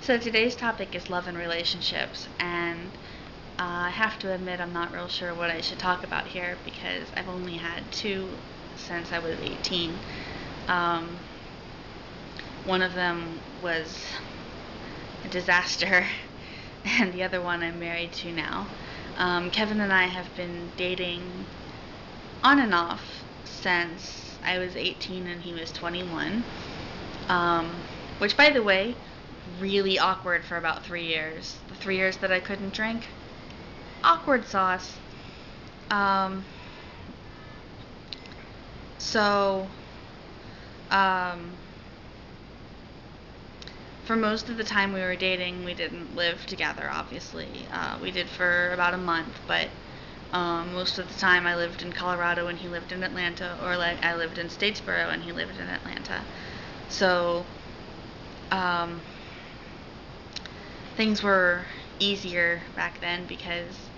So today's topic is love and relationships, and I have to admit I'm not real sure what I should talk about here because I've only had two since I was 18. Um, One of them was a disaster, and the other one I'm married to now. Kevin and I have been dating on and off since I was 18 and he was 21. Um, which, by the way, really awkward for about 3 years. The 3 years that I couldn't drink, awkward sauce. Um, so, um, for most of the time we were dating, we didn't live together, obviously. We did for about a month, but most of the time I lived in Colorado and he lived in Atlanta, or like I lived in Statesboro and he lived in Atlanta. So, um, things were easier back then because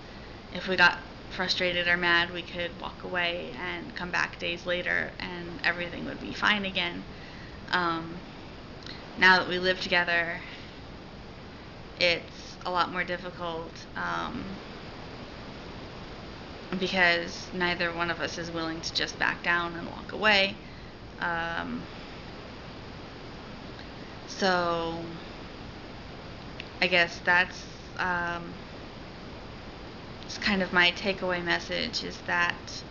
if we got frustrated or mad, we could walk away and come back days later and everything would be fine again. Um, Now that we live together, it's a lot more difficult because neither one of us is willing to just back down and walk away. Um, so I guess it's kind of my takeaway message is that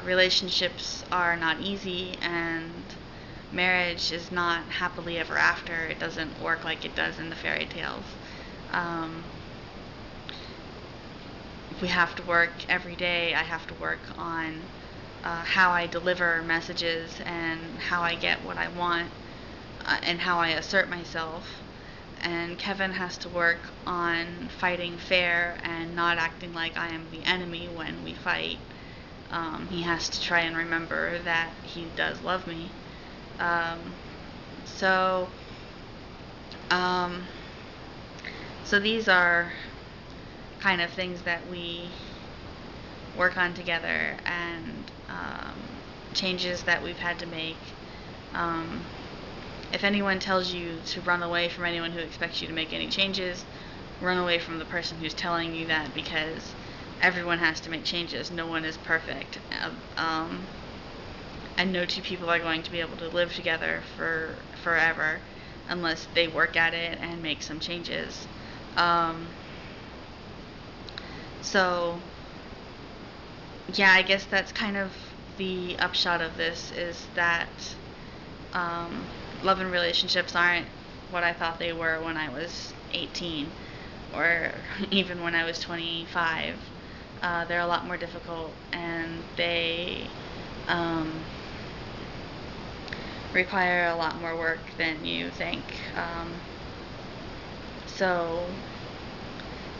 relationships are not easy and marriage is not happily ever after. It doesn't work like it does in the fairy tales. Um, we have to work every day. I have to work on how I deliver messages and how I get what I want and how I assert myself. And Kevin has to work on fighting fair and not acting like I am the enemy when we fight. He has to try and remember that he does love me. Um, so, um, so these are kind of things that we work on together and changes that we've had to make. Um, if anyone tells you to run away from anyone who expects you to make any changes, run away from the person who's telling you that because everyone has to make changes. No one is perfect. And no two people are going to be able to live together for forever unless they work at it and make some changes. Um, so, yeah, I guess that's kind of the upshot of this is that um, love and relationships aren't what I thought they were when I was 18 or even when I was 25. They're a lot more difficult and they require a lot more work than you think. So,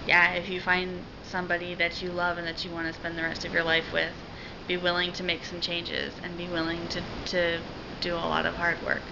yeah, if you find somebody that you love and that you want to spend the rest of your life with, be willing to make some changes and be willing to do a lot of hard work.